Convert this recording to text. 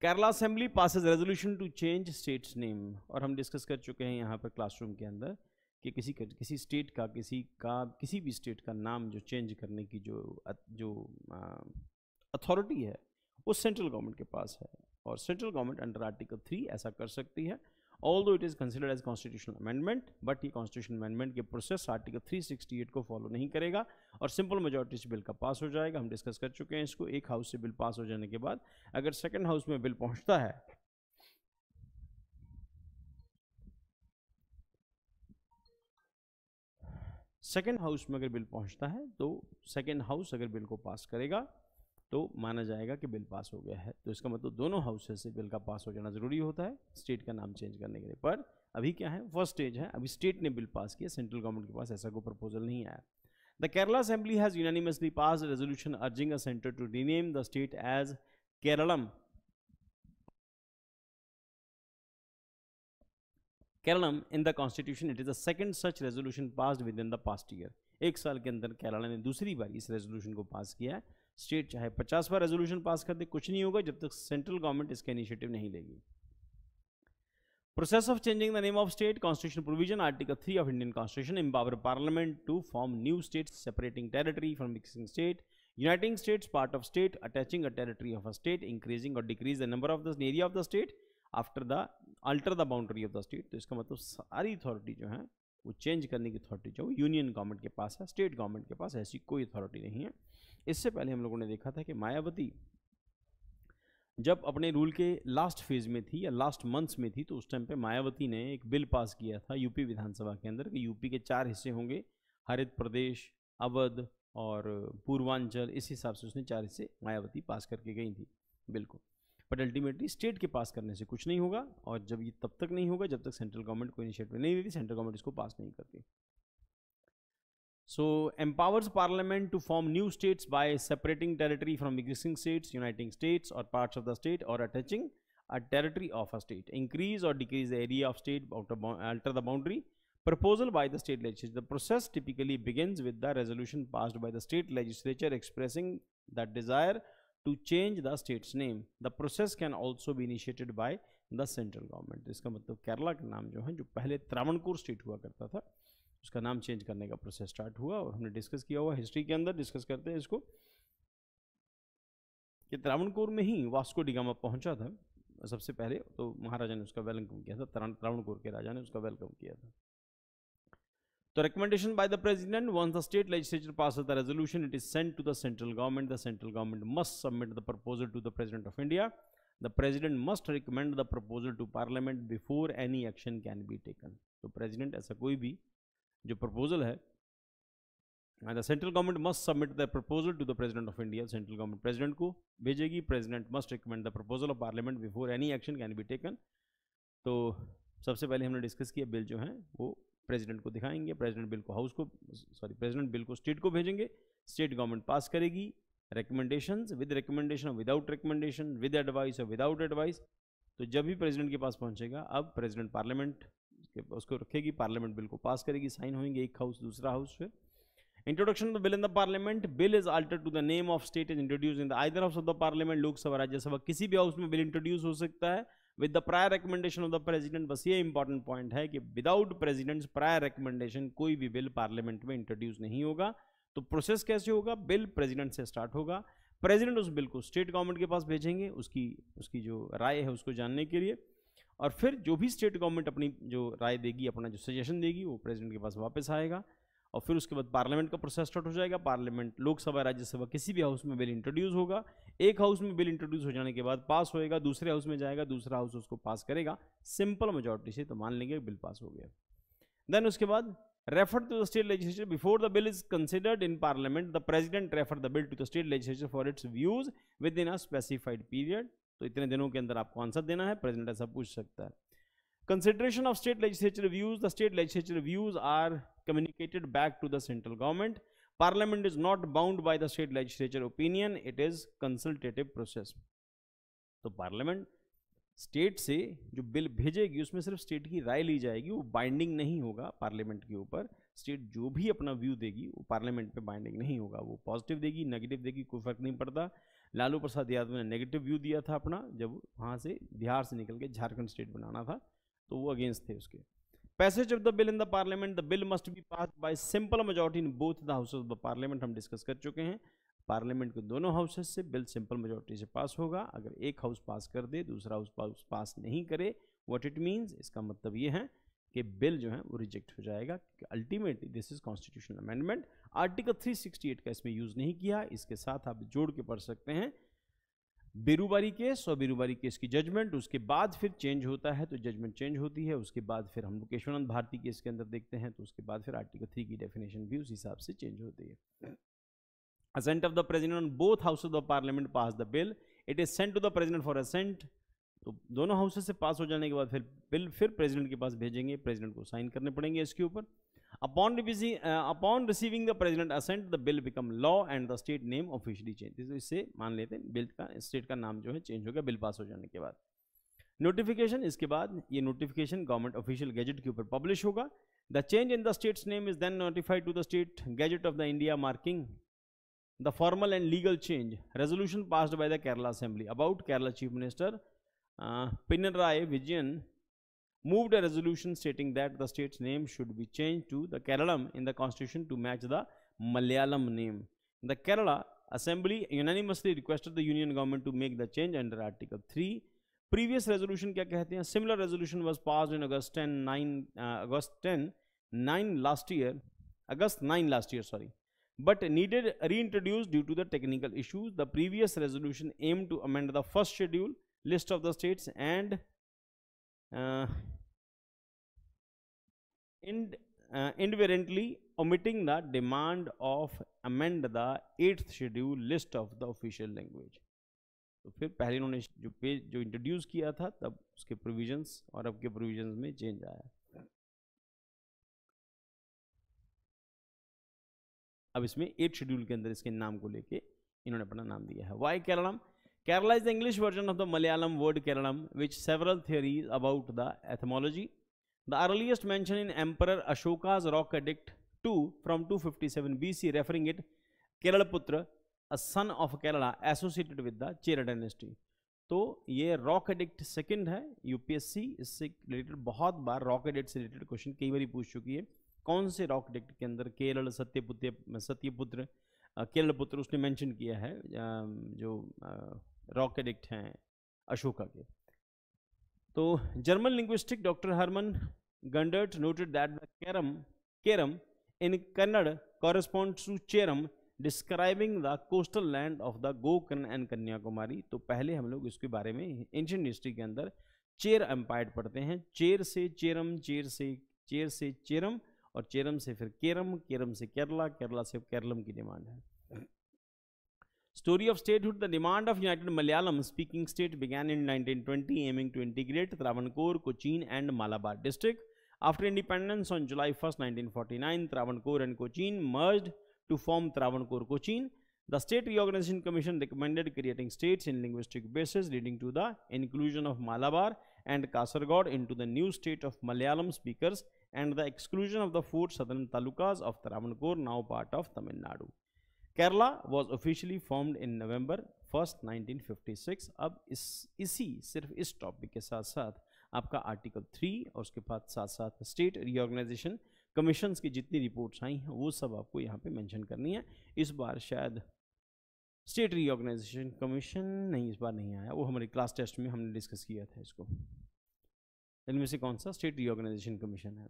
Kerala assembly passes resolution to change state's name, और हम discuss कर चुके हैं यहाँ पर क्लासरूम के अंदर कि किसी स्टेट का किसी भी स्टेट का नाम जो चेंज करने की जो अथॉरिटी है वो सेंट्रल गवर्नमेंट के पास है, और सेंट्रल गवर्नमेंट अंडर आर्टिकल 3 ऐसा कर सकती है। Although it is considered as constitutional amendment, but ये कॉन्स्टिट्यूशनल अमेंडमेंट के प्रोसेस आर्टिकल 368 को फॉलो नहीं करेगा और सिंपल मेजॉरिटी से बिल का पास हो जाएगा। हम डिस्कस कर चुके हैं इसको। एक हाउस से बिल पास हो जाने के बाद अगर सेकेंड हाउस में बिल पहुंचता है तो सेकेंड हाउस अगर बिल को पास करेगा तो माना जाएगा कि बिल पास हो गया है। तो इसका मतलब दोनों हाउसेस से बिल का पास हो जाना जरूरी होता है स्टेट का नाम चेंज करने के लिए। पर अभी क्या है, फर्स्ट स्टेज है, अभी स्टेट ने बिल पास किया, सेंट्रल गवर्नमेंट के पास ऐसा कोई प्रपोजल नहीं आया। The Kerala assembly has unanimously passed resolution urging a centre to rename the state as Keralam. Keralam in the constitution, it is the second such resolution passed within the past year. एक साल के अंदर केरला ने दूसरी बार इस रेजोल्यूशन को पास किया है। स्टेट चाहे 50 बार रेजोल्यूशन पास कर दे, कुछ नहीं होगा जब तक सेंट्रल गवर्नमेंट इसका इनिशिएटिव नहीं लेगी। Process of changing the name of state, constitution provision article 3 of Indian constitution empower parliament to form new states separating territory from existing state, uniting states part of state, attaching a territory of a state, increasing और decrease the number of the area of the state after the alter the boundary of the state. तो इसका मतलब सारी authority जो है वो change करने की अथॉरिटी जो यूनियन गवर्नमेंट के पास है, स्टेट गवर्नमेंट के पास ऐसी कोई अथॉरिटी नहीं है। इससे पहले हम लोगों ने देखा था कि मायावती जब अपने रूल के लास्ट फेज में थी या लास्ट मंथ्स में थी, तो उस टाइम पे मायावती ने एक बिल पास किया था यूपी विधानसभा के अंदर कि यूपी के 4 हिस्से होंगे, हरित प्रदेश, अवध और पूर्वांचल, इस हिसाब से उसने 4 हिस्से मायावती पास करके गई थी बिल को। बट अल्टीमेटली स्टेट के पास करने से कुछ नहीं होगा, और जब ये तब तक नहीं होगा जब तक सेंट्रल गवर्नमेंट को इनिशिएटिव नहीं लेती, सेंट्रल गवर्नमेंट इसको पास नहीं करती। So empowers parliament to form new states by separating territory from existing states, uniting states or parts of the state, or attaching a territory of a state, increase or decrease the area of state, alter the boundary. Proposal by the state legislature. The process typically begins with the resolution passed by the state legislature expressing the desire to change the state's name. The process can also be initiated by the central government. इसका मतलब केरला का नाम जो है, जो पहले Travancore state हुआ करता था, उसका नाम चेंज करने का प्रोसेस स्टार्ट हुआ, और हमने डिस्कस किया हुआ हिस्ट्री के अंदर, डिस्कस करते हैं इसको, कि त्रावणकोर में ही वास्को डी गामा पहुंचा था सबसे पहले, तो महाराजा ने उसका वेलकम किया था, त्रावणकोर के राजा ने उसका वेलकम किया था। तो recommendation by the president, once the state legislature passes the resolution, it is sent to the central government. The central government must submit the proposal to the president of India. The president must recommend the proposal to parliament before any action can be taken. तो president ऐसा कोई भी जो proposal है, the central government must submit the proposal to the president of India, central government president को भेजेगी, president must recommend the proposal of parliament before any action can be taken. तो सबसे पहले हमने डिस्कस किया बिल जो है वो प्रेसिडेंट को दिखाएंगे, प्रेसिडेंट बिल को स्टेट को भेजेंगे, स्टेट गवर्नमेंट पास करेगी, recommendations, with recommendation, without recommendation, with advice और विदाउट एडवाइस। तो जब भी प्रेसिडेंट के पास पहुंचेगा, अब प्रेसिडेंट पार्लियामेंट उसको रखेगी, पार्लियामेंट बिल को पास करेगी, साइन होंगे, एक हाउस दूसरा हाउस। फिर introduction of the bill in the parliament, bill is altered to the name of state is introduce in the either house of the parliament, Lok Sabha Rajya Sabha किसी भी हाउस में बिल इंट्रोड्यूस हो सकता है with the prior recommendation of the president. बस ये important point है कि विदाउट प्रेसिडेंट्स प्रायर रिकमेंडेशन कोई भी बिल पार्लियामेंट में इंट्रोड्यूस नहीं होगा। तो प्रोसेस कैसे होगा, बिल प्रेसिडेंट से स्टार्ट होगा, प्रेसिडेंट उस बिल को स्टेट गवर्नमेंट के पास भेजेंगे उसकी जो राय है उसको जानने के लिए, और फिर जो भी स्टेट गवर्नमेंट अपनी जो राय देगी, अपना जो सजेशन देगी, वो प्रेसिडेंट के पास वापस आएगा, और फिर उसके बाद पार्लियामेंट का प्रोसेस स्टार्ट हो जाएगा। पार्लियामेंट, लोकसभा, राज्यसभा किसी भी हाउस में बिल इंट्रोड्यूस होगा, एक हाउस में बिल इंट्रोड्यूस हो जाने के बाद पास होएगा, दूसरे हाउस में जाएगा, दूसरा हाउस उसको पास करेगा सिंपल मेजॉरिटी से, तो मान लेंगे बिल पास हो गया। देन उसके बाद refer to the state legislature before the bill is considered in parliament, the president refer the bill to the state legislature for its views within a specified period. तो इतने दिनों के अंदर आपको आंसर देना है, प्रेसिडेंट ऐसा पूछ सकता है। Consideration of state legislature views, the state legislature views are communicated back to the central government. Parliament is not bound by the state legislature opinion, it is consultative process. तो parliament state से जो bill भेजेगी उसमें सिर्फ state की राय ली जाएगी, वो binding नहीं होगा पार्लियामेंट के ऊपर। स्टेट जो भी अपना व्यू देगी वो पार्लियामेंट पे बाइंडिंग नहीं होगा, वो पॉजिटिव देगी, नेगेटिव देगी, कोई फर्क नहीं पड़ता। लालू प्रसाद यादव ने नेगेटिव व्यू दिया था अपना, जब वहाँ से बिहार से निकल के झारखंड स्टेट बनाना था, तो वो अगेंस्ट थे उसके। Passage of the bill in the parliament, the bill must be passed by simple majority in both the houses of the parliament, हम डिस्कस कर चुके हैं। पार्लियामेंट के दोनों हाउसेज से बिल सिंपल मेजॉरिटी से पास होगा। अगर एक हाउस पास कर दे, दूसरा हाउस पास नहीं करे, व्हाट इट मीन्स, इसका मतलब ये है कि बिल जो है वो रिजेक्ट हो जाएगा, क्योंकि ultimately this is constitutional amendment. Article 368 का इसमें यूज नहीं किया। इसके साथ आप जोड़ के पढ़ सकते हैं बेरूबारी केस और बेरूबारी केस की जजमेंट, उसके बाद फिर चेंज होता है, तो जजमेंट चेंज होती है, उसके बाद फिर हम लोग केशवानंद भारती केस के अंदर देखते हैं, तो उसके बाद फिर आर्टिकल 3 की डेफिनेशन भी उस हिसाब से चेंज होती है। Assent of the president on both houses of the parliament pass the bill. It is sent to the president for assent. तो दोनों हाउसेस से पास हो जाने के बाद फिर बिल फिर प्रेसिडेंट के पास भेजेंगे, प्रेसिडेंट को साइन करने पड़ेंगे इसके ऊपर। Upon receiving the president assent, the bill become law and the state name officially change. इससे मान लेते हैं बिल का स्टेट का नाम जो है चेंज हो गया बिल पास हो जाने के बाद। नोटिफिकेशन, इसके बाद ये नोटिफिकेशन गवर्नमेंट ऑफिशियल गैजेट के ऊपर पब्लिश होगा। The change in the state's name is then notified to the state gazette of the India, marking the formal and legal change. Resolution passed by the Kerala Assembly about Kerala Chief Minister Pinarayi Vijayan moved a resolution stating that the state's name should be changed to the Keralam in the constitution to match the Malayalam name. The Kerala Assembly unanimously requested the union government to make the change under Article 3. Previous resolution क्या कहते हैं? Similar resolution was passed in August 9 last year, but needed reintroduced due to the technical issues. The previous resolution aimed to amend the first schedule list of the states and inadvertently omitting the demand of amend the 8th schedule list of the official language. तो फिर पहले उन्होंने जो introduce किया था तब उसके provisions और अब के प्रोविजंस में चेंज आया। अब इसमें 8 शेड्यूल के अंदर इसके नाम को लेके इन्होंने अपना नाम दिया है। Why Keralam? Kerala is the English version of the Malayalam word Keralam, which several theories about the etymology. The earliest mention in Emperor Ashoka's rock edict 2 from 257 BC, referring it Keralaputra, a son of Kerala, associated with the Chera dynasty. तो ये rock edict second है। UPSC इससे related बहुत बार rock edict से related question कई बार पूछ चुकी है। कौन से रॉक एडिक्ट के अंदर केरल सत्यपुत्र केरलपुत्र उसने मेंशन किया है, जो रॉक एडिक्ट हैं अशोका के। तो German linguistic doctor Hermann Gundert noted that the Keram in Kannada corresponds to Cheram, describing the coastal land of the Gokarna and Kanyakumari. तो पहले हम लोग इसके बारे में एंशिएंट हिस्ट्री के अंदर चेर एम्पायर पढ़ते हैं। चेर से चेरम, चेर से चेरम, और चेरम से फिर केरम, केरम से केरला, केरला से केरलम की डिमांड है। Story of statehood, the demand of United Malayalam speaking state began in 1920, aiming to integrate Travancore, Cochin and Malabar district. After independence on July 1st, 1949, Travancore and Cochin merged to form Travancore Cochin. The State Reorganization Commission recommended creating states in linguistic basis, leading to the inclusion of Malabar and Kasaragod into the new state of Malayalam speakers and the exclusion of the 4 southern talukas of Travancore, now part of Tamil Nadu. Kerala was officially formed in November 1st, 1956. अब सिर्फ इस topic के साथ साथ आपका article 3 और उसके बाद साथ स्टेट रीऑर्गेनाइजेशन कमीशंस की जितनी रिपोर्ट्स आई हैं वो सब आपको यहाँ पे मेंशन करनी है। इस बार शायद स्टेट रीऑर्गेनाइजेशन कमीशन नहीं, इस बार नहीं आया, वो हमारे क्लास टेस्ट में हमने डिस्कस किया था इसको। इनमें से कौन सा स्टेट रीऑर्गेनाइजेशन कमीशन है?